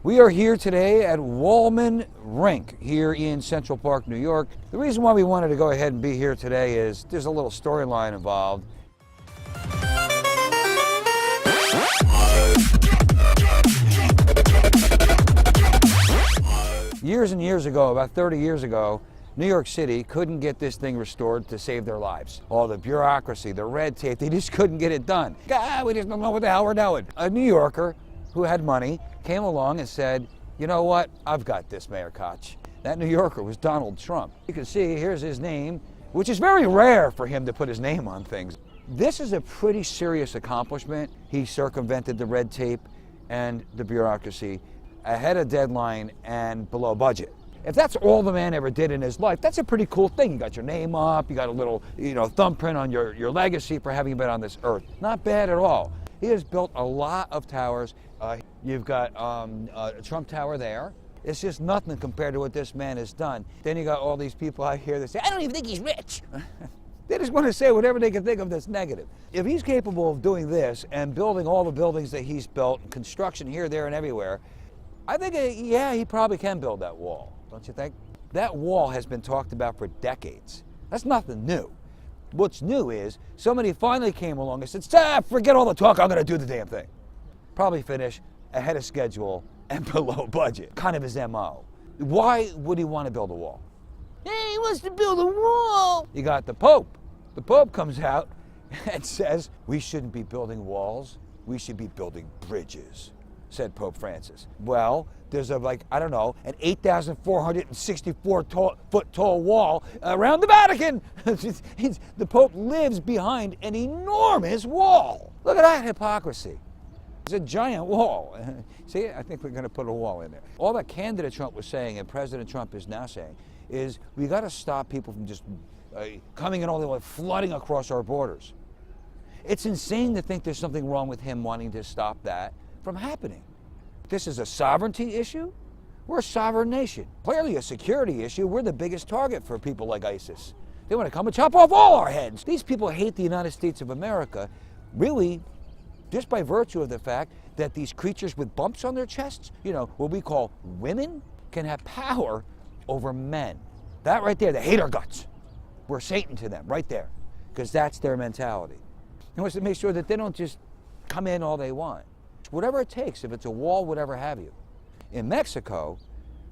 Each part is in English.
We are here today at Wollman Rink here in Central Park, New York. The reason why we wanted to go ahead and be here today is there's a little storyline involved. Years and years ago, about 30 years ago, New York City couldn't get this thing restored to save their lives. All the bureaucracy, the red tape, they just couldn't get it done. God, we just don't know what the hell we're doing. A New Yorker who had money came along and said, you know what, I've got this, Mayor Koch. That New Yorker was Donald Trump. You can see, here's his name, which is very rare for him to put his name on things. This is a pretty serious accomplishment. He circumvented the red tape and the bureaucracy ahead of deadline and below budget. If that's all the man ever did in his life, that's a pretty cool thing. You got your name up, you got a little, thumbprint on your legacy for having been on this earth. Not bad at all. He has built a lot of towers. You've got a Trump Tower there. It's just nothing compared to what this man has done. Then you got all these people out here that say, I don't even think he's rich. They just want to say whatever they can think of that's negative. If he's capable of doing this and building all the buildings that he's built, construction here, there, and everywhere, I think, yeah, he probably can build that wall, don't you think? That wall has been talked about for decades. That's nothing new. What's new is somebody finally came along and said, forget all the talk, I'm going to do the damn thing. Probably finish ahead of schedule and below budget. Kind of his MO. Why would he want to build a wall? Hey, he wants to build a wall. You got the Pope. The Pope comes out and says, we shouldn't be building walls, we should be building bridges, said Pope Francis. Well, there's an 8,464 foot tall wall around the Vatican. The Pope lives behind an enormous wall. Look at that hypocrisy. It's a giant wall. See, I think we're going to put a wall in there. All that candidate Trump was saying and President Trump is now saying is we got to stop people from just coming in all the way, flooding across our borders. It's insane to think there's something wrong with him wanting to stop that from happening. This is a sovereignty issue. We're a sovereign nation. Clearly a security issue. We're the biggest target for people like ISIS. They want to come and chop off all our heads. These people hate the United States of America, really, just by virtue of the fact that these creatures with bumps on their chests, what we call women, can have power over men. That right there, they hate our guts. We're Satan to them, right there, because that's their mentality. He wants to make sure that they don't just come in all they want. Whatever it takes, if it's a wall, whatever have you. In Mexico,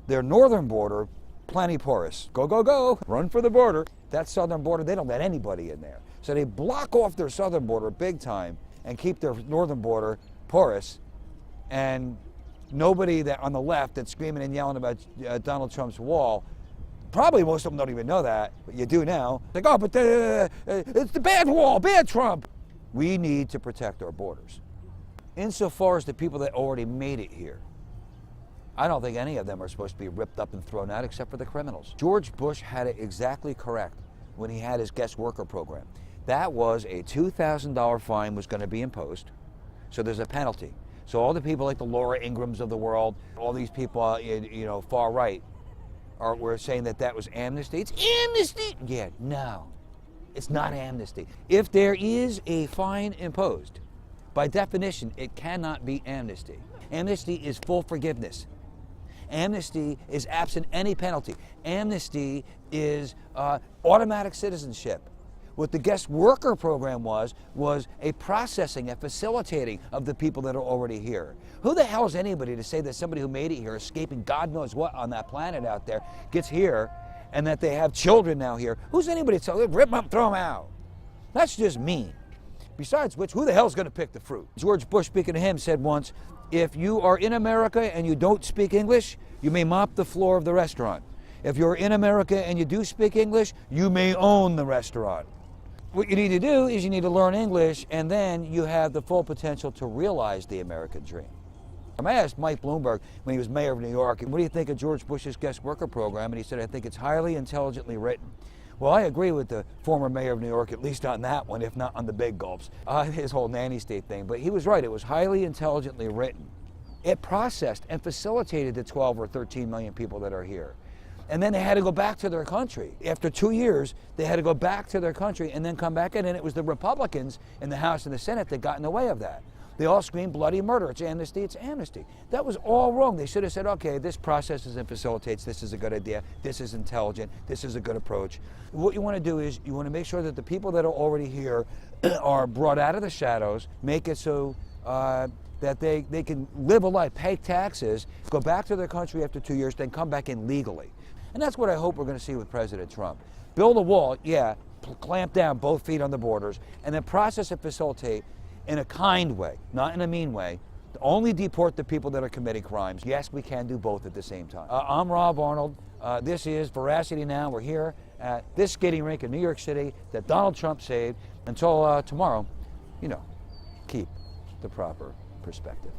their northern border, plenty porous. Go, go, go, run for the border. That southern border, they don't let anybody in there. So they block off their southern border big time and keep their northern border porous. And nobody that on the left that's screaming and yelling about Donald Trump's wall, probably most of them don't even know that, but you do now. Like, oh, but it's the bad wall, bad Trump. We need to protect our borders. Insofar as the people that already made it here, I don't think any of them are supposed to be ripped up and thrown out except for the criminals. George Bush had it exactly correct when he had his guest worker program. That was a $2,000 fine was going to be imposed, so there's a penalty. So all the people like the Laura Ingrams of the world, all these people, far right, were saying that was amnesty. It's amnesty! Yeah, no, it's not amnesty. If there is a fine imposed, by definition, it cannot be amnesty. Amnesty is full forgiveness. Amnesty is absent any penalty. Amnesty is automatic citizenship. What the guest worker program was a processing, a facilitating of the people that are already here. Who the hell is anybody to say that somebody who made it here, escaping God knows what on that planet out there, gets here and that they have children now here? Who's anybody to tell them, rip them up, throw them out? That's just mean. Besides which, who the hell's going to pick the fruit? George Bush, speaking to him, said once, if you are in America and you don't speak English, you may mop the floor of the restaurant. If you're in America and you do speak English, you may own the restaurant. What you need to do is you need to learn English, and then you have the full potential to realize the American dream. I asked Mike Bloomberg when he was mayor of New York, what do you think of George Bush's guest worker program? And he said, I think it's highly intelligently written. Well, I agree with the former mayor of New York, at least on that one, if not on the big gulps, his whole nanny state thing. But he was right, it was highly intelligently written. It processed and facilitated the 12 or 13 million people that are here. And then they had to go back to their country. After 2 years, they had to go back to their country and then come back in, and it was the Republicans in the House and the Senate that got in the way of that. They all screamed bloody murder. It's amnesty, it's amnesty. That was all wrong. They should have said, okay, this processes and facilitates, this is a good idea, this is intelligent, this is a good approach. What you want to do is you want to make sure that the people that are already here are brought out of the shadows, make it so that they can live a life, pay taxes, go back to their country after 2 years, then come back in legally. And that's what I hope we're going to see with President Trump. Build a wall, yeah, clamp down both feet on the borders, and then process and facilitate in a kind way, not in a mean way. Only deport the people that are committing crimes. Yes, we can do both at the same time. I'm Rob Arnold. This is Veracity Now. We're here at this skating rink in New York City that Donald Trump saved. Until tomorrow, keep the proper perspective.